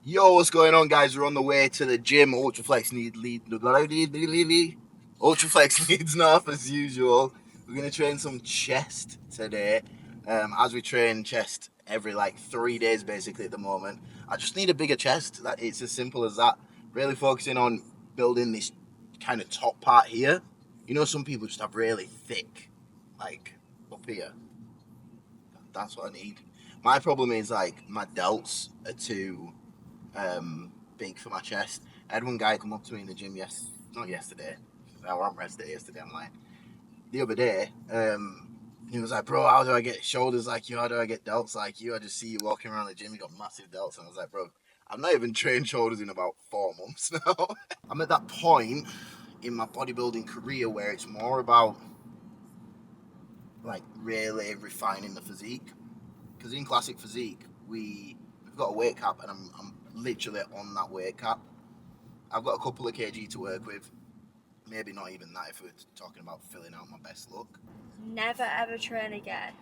Yo, what's going on, guys? We're on the way to the gym. Ultraflex needs enough as usual. We're gonna train some chest today. As we train chest every 3 days, basically at the moment. I just need a bigger chest. It's as simple as that. Really focusing on building this kind of top part here. You know, some people just have really thick, up here. That's what I need. My problem is my delts are too big for my chest. I had one guy come up to me in the gym not yesterday. I was on rest day yesterday. I'm like, the other day, he was like, bro, how do I get shoulders like you? How do I get delts like you? I just see you walking around the gym, you got massive delts. And I was like, bro, I've not even trained shoulders in about 4 months now. I'm at that point in my bodybuilding career where it's more about really refining the physique. Because in classic physique, we've got a weight cap, and I'm literally on that weight cap. I've got a couple of kg to work with. Maybe not even that if we're talking about filling out my best look. Never ever train again,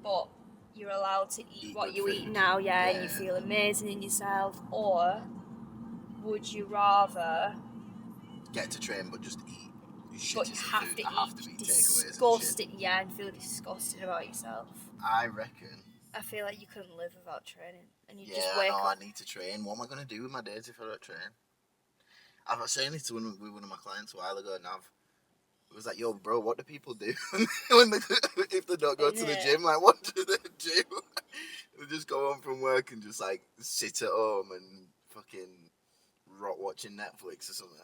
but you're allowed to eat what you food. eat now, and you feel amazing in yourself. Or would you rather get to train but just eat but you have food? to I have eat to eat disgusting, and feel disgusting about yourself? I reckon. I feel like you couldn't live without training, and you Yeah, just wake up. I need to train. What am I going to do with my days if I don't train? I was saying this to one of my clients a while ago, Nav. It was like, yo, bro, what do people do if they don't go to the gym? Like, what do they do? They just go home from work and just sit at home and fucking rot watching Netflix or something.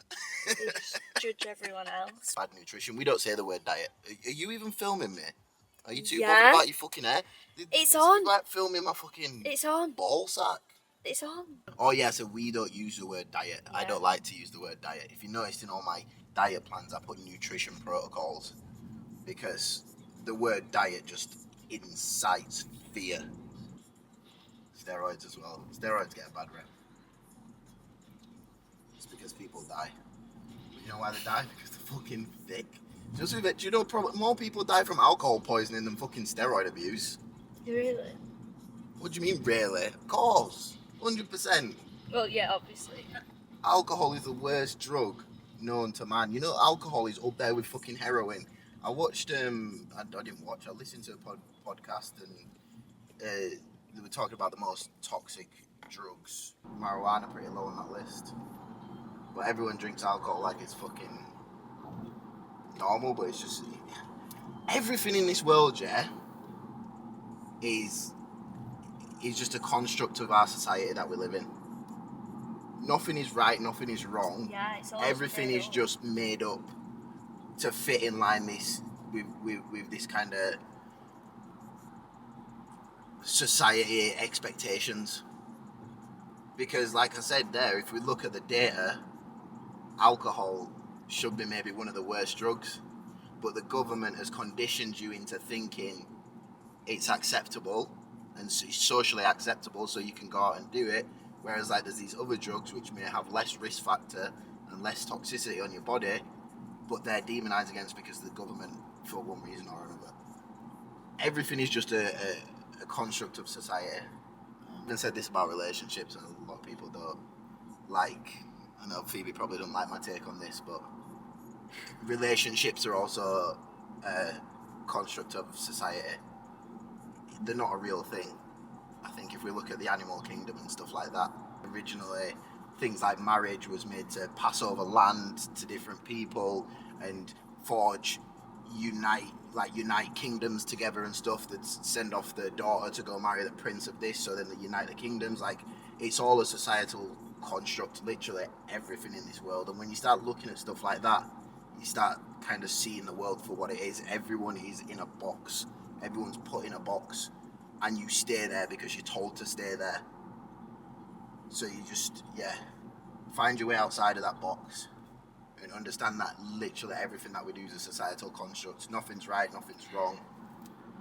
They just judge everyone else. Bad nutrition. We don't say the word diet. Are you even filming me? Are you too Yeah. bothered about your fucking hair? It's on. Like filming my fucking. It's on. Ball sack. It's on. Oh yeah, so we don't use the word diet. Yeah. I don't like to use the word diet. If you noticed in all my diet plans, I put nutrition protocols because the word diet just incites fear. Steroids as well. Steroids get a bad rep. It's because people die. You know why they die? Because they're fucking thick. Just with it, do you know probably more people die from alcohol poisoning than fucking steroid abuse? Really? What do you mean, really? Of course. 100%. Well, yeah, obviously. Alcohol is the worst drug known to man. You know, alcohol is up there with fucking heroin. I watched, I didn't watch, I listened to a podcast and they were talking about the most toxic drugs. Marijuana pretty low on that list. But everyone drinks alcohol like it's fucking normal, but it's just everything in this world, yeah, is just a construct of our society that we live in. Nothing is right, nothing is wrong. Yeah, everything is just made up to fit in line with this kind of society expectations. Because like I said there, if we look at the data, alcohol should be maybe one of the worst drugs, but the government has conditioned you into thinking it's acceptable and socially acceptable, so you can go out and do it. Whereas there's these other drugs which may have less risk factor and less toxicity on your body, but they're demonized against because of the government for one reason or another. Everything is just a construct of society. I've been said this about relationships, and a lot of people don't like. I know Phoebe probably don't like my take on this, but relationships are also a construct of society. They're not a real thing. I think if we look at the animal kingdom and stuff like that, originally things like marriage was made to pass over land to different people and unite kingdoms together and stuff. That send off the daughter to go marry the prince of this, so then they unite the kingdoms. It's all a societal construct, literally everything in this world. And when you start looking at stuff like that, you start kind of seeing the world for what it is. Everyone is in a box. Everyone's put in a box, and you stay there because you're told to stay there. So you just, find your way outside of that box and understand that literally everything that we do is a societal construct. Nothing's right, nothing's wrong.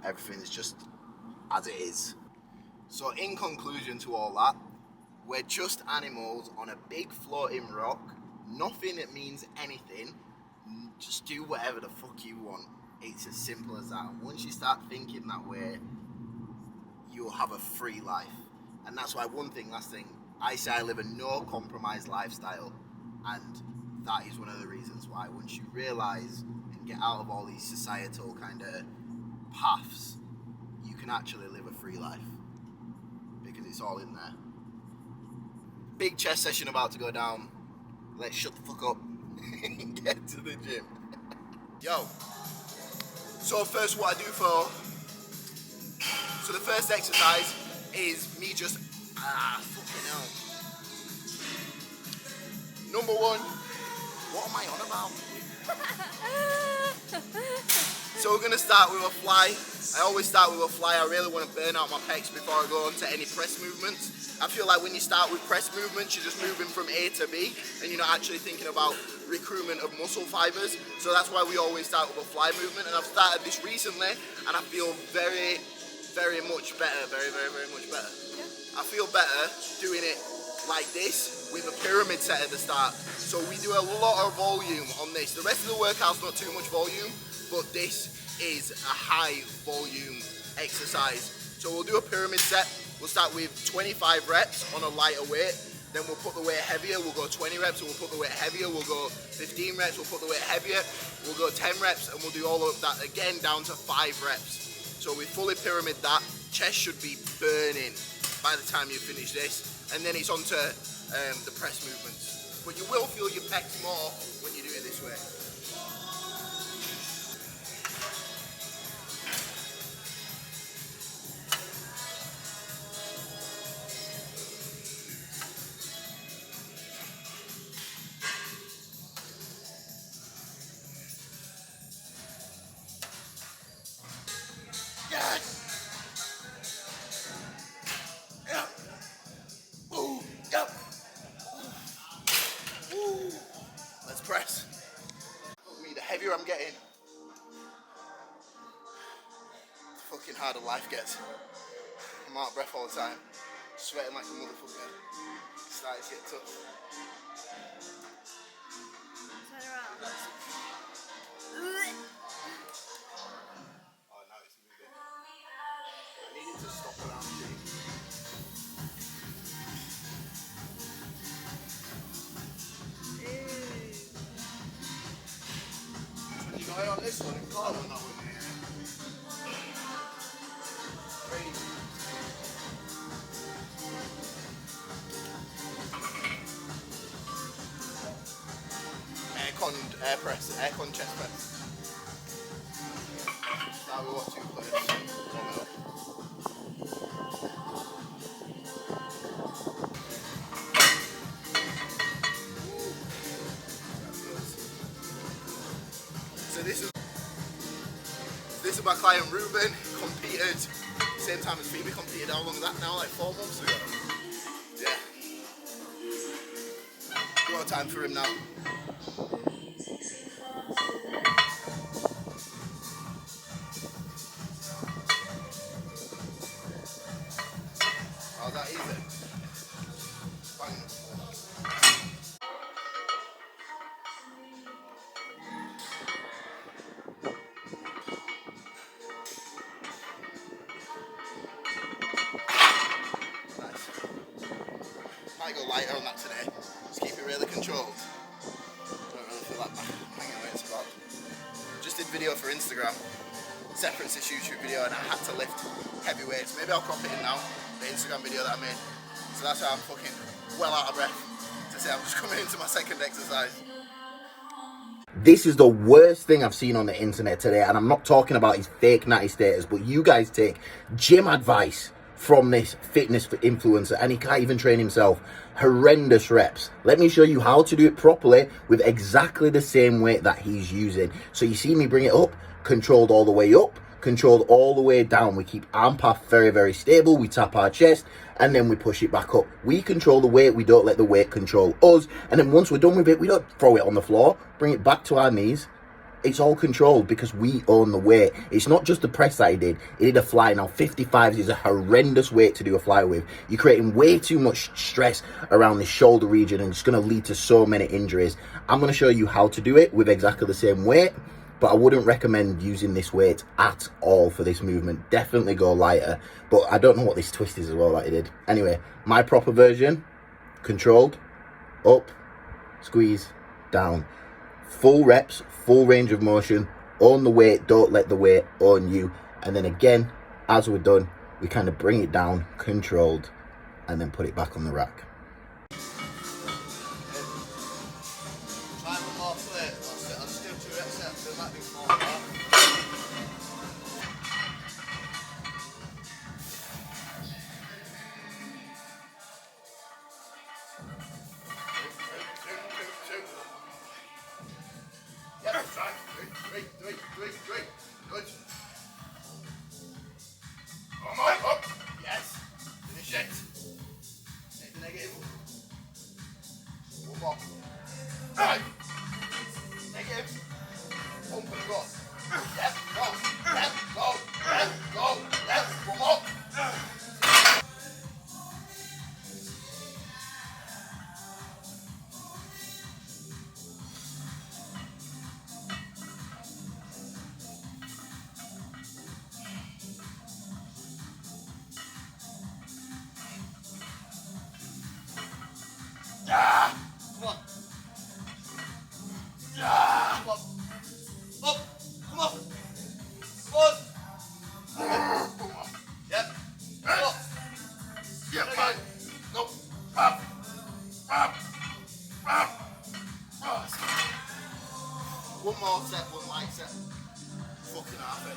Everything is just as it is. So in conclusion to all that, we're just animals on a big floating rock. Nothing that means anything. Just do whatever the fuck you want. It's as simple as that. Once you start thinking that way, you'll have a free life. And that's why last thing I say I live a no compromise lifestyle, and that is one of the reasons why once you realise and get out of all these societal kind of paths, you can actually live a free life because it's all in there. Big chest session about to go down. Let's shut the fuck up and get to the gym. Yo, so first what I do so the first exercise is me just, fucking hell. Number one, what am I on about? So we're gonna start with a fly. I always start with a fly. I really want to burn out my pecs before I go on to any press movements. I feel like when you start with press movements, you're just moving from A to B, and you're not actually thinking about recruitment of muscle fibers. So that's why we always start with a fly movement. And I've started this recently, and I feel very, very much better. Very, very, very much better. Yeah. I feel better doing it like this with a pyramid set at the start. So we do a lot of volume on this. The rest of the workout's not too much volume, but this is a high volume exercise. So we'll do a pyramid set. We'll start with 25 reps on a lighter weight. Then we'll put the weight heavier. We'll go 20 reps, and we'll put the weight heavier. We'll go 15 reps. We'll put the weight heavier. We'll go 10 reps, and we'll do all of that again down to 5 reps. So we fully pyramid that. Chest should be burning by the time you finish this. And then it's on to the press movements. But you will feel your pecs more when you do it this way. Yes! Yeah. Ooh, yep. Ooh. Let's press. The heavier I'm getting, the fucking harder life gets. I'm out of breath all the time, sweating like a motherfucker. It's starting to get tough. Turn around. Oh, now it's moving. I need it to stop around G. You got it on this one, you got it on that one. Crazy. Air press, aircon chest press. Now we want 2 plates. Warm it up. So this is my client Ruben, competed same time as Phoebe competed. How long is that now? Like 4 months ago? Yeah. What time for him now? Oh, that easy. Bang. Nice. Might go lighter on that today. Just keep it really controlled. Don't really feel like hanging weights about. Just did video for Instagram. Separate to this YouTube video, and I had to lift heavy weights. Maybe I'll crop it in now. The Instagram video that I made. So that's why I'm fucking well out of breath to say I'm just coming into my second exercise. This is the worst thing I've seen on the internet today, and I'm not talking about his fake natty status, but you guys take gym advice from this fitness influencer, and he can't even train himself. Horrendous reps. Let me show you how to do it properly with exactly the same weight that he's using. So you see me bring it up, controlled all the way up, controlled all the way down. We keep arm path very, very stable. We tap our chest, and then we push it back up. We control the weight. We don't let the weight control us. And then once we're done with it, we don't throw it on the floor, bring it back to our knees. It's all controlled because we own the weight. It's not just the press that he did. He did a fly. Now, 55s is a horrendous weight to do a fly with. You're creating way too much stress around the shoulder region, and it's going to lead to so many injuries. I'm going to show you how to do it with exactly the same weight, but I wouldn't recommend using this weight at all for this movement. Definitely go lighter. But I don't know what this twist is as well that he did. Anyway, my proper version, Controlled, up, squeeze, down. Full reps, full range of motion. Own the weight, don't let the weight own you. And then again, as we're done, we kind of bring it down, controlled, and then put it back on the rack. Good. Come on, up. Yes. Finish it. Take the negative. One more. Right. Negative. Pump and go. Left, go. Left, go. Left, go. Left. One more. Come on. Come on. Up. Come on. One. Yep. Up. Yep. Fine. No. Up. Up. Up. One more set, one light set. Fucking half it.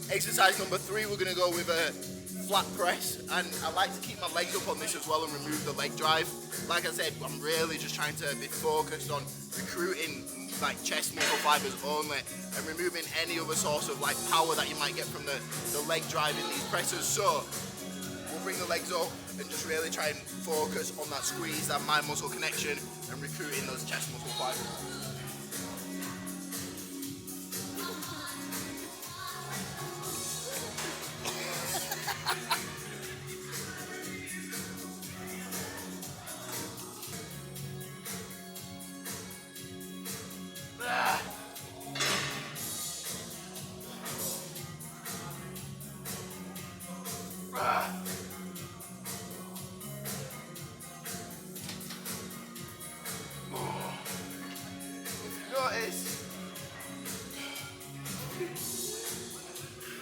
Exercise number 3, we're going to go with a flat press, and I like to keep my legs up on this as well and remove the leg drive. Like I said, I'm really just trying to be focused on recruiting like chest muscle fibers only and removing any other source of like power that you might get from the leg drive in these presses. So we'll bring the legs up and just really try and focus on that squeeze, that mind muscle connection, and recruiting those chest muscle fibers. Notice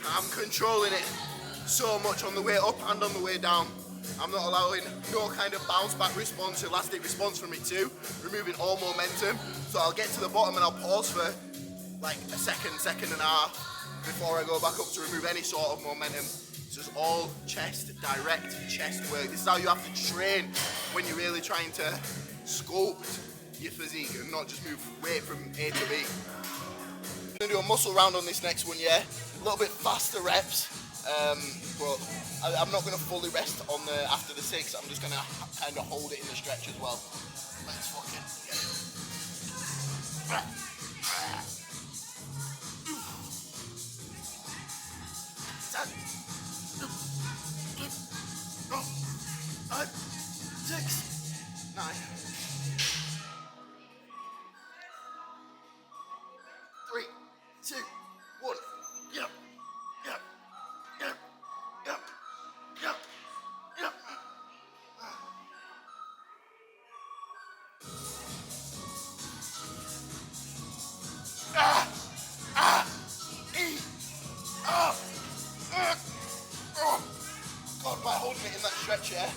I'm controlling it so much on the way up and on the way down. I'm not allowing no kind of bounce back response, elastic response from it too, removing all momentum. So I'll get to the bottom and I'll pause for like a second and a half before I go back up to remove any sort of momentum. It's just all chest, direct chest work. This is how you have to train when you're really trying to sculpt your physique and not just move weight from A to B. I'm gonna do a muscle round on this next one, yeah. A little bit faster reps, but I'm not gonna fully rest on the after the 6. I'm just gonna kind of hold it in the stretch as well. Let's fucking get it. 5, 6, 9. 3, 2, 1. Yep. Yep. Yep. Yep. Yep. Yep. God, by holding it in that stretch, yeah.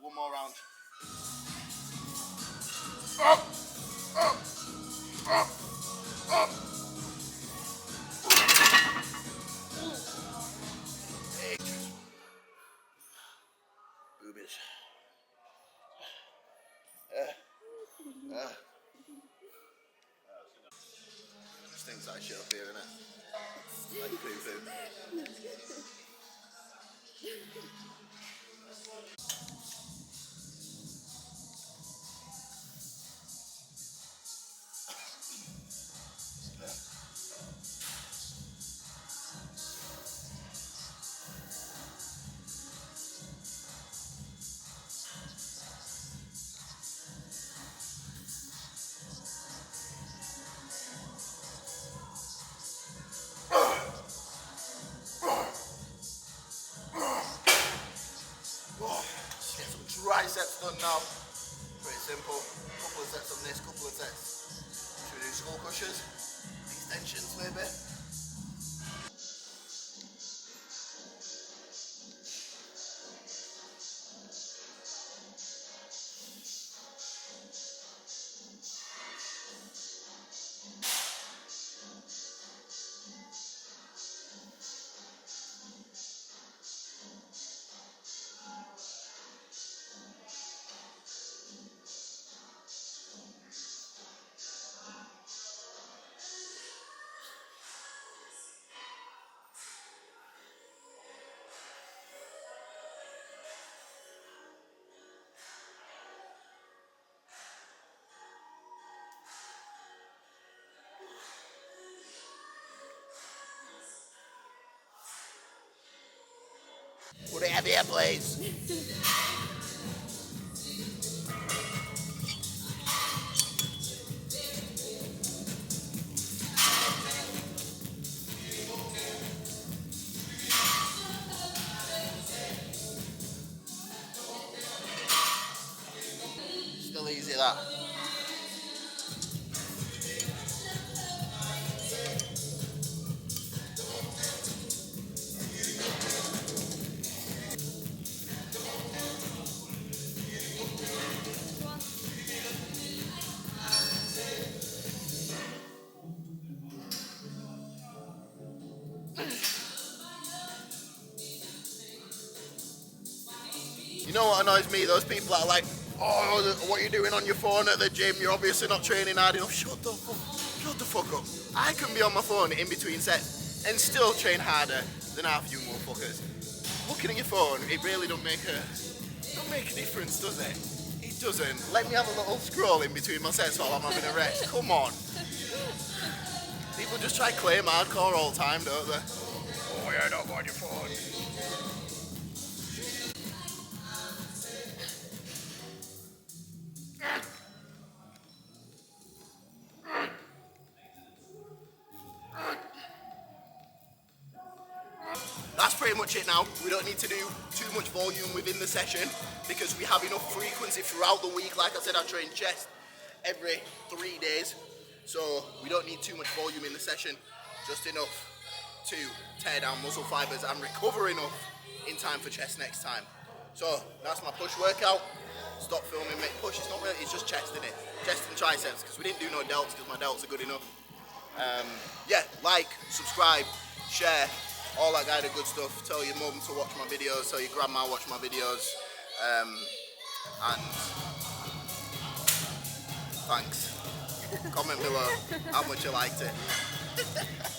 One more round. Up, up, up, up. Hey. Boobies. Stinks like shit up here, innit? Like poo-poo. Put it heavier, please. Still easy that. You know what annoys me? Those people that are like, oh, what are you doing on your phone at the gym? You're obviously not training hard enough. Shut the fuck up. I can be on my phone in between sets and still train harder than half you motherfuckers. Looking at your phone, it really don't make a difference, does it? It doesn't. Let me have a little scroll in between my sets while I'm having a rest. Come on. People just try to claim hardcore all the time, don't they? Oh yeah, don't go on your phone. That's pretty much it now. We don't need to do too much volume within the session because we have enough frequency throughout the week. Like I said, I train chest every 3 days, so we don't need too much volume in the session, just enough to tear down muscle fibers and recover enough in time for chest next time. So that's my push workout. Stop filming me. Push, it's not really, it's just chest, isn't it? Chest and triceps, because we didn't do no delts because my delts are good enough. Yeah, like, subscribe, share, all that kind of good stuff. Tell your mum to watch my videos, tell your grandma watch my videos, and thanks. Comment below how much you liked it.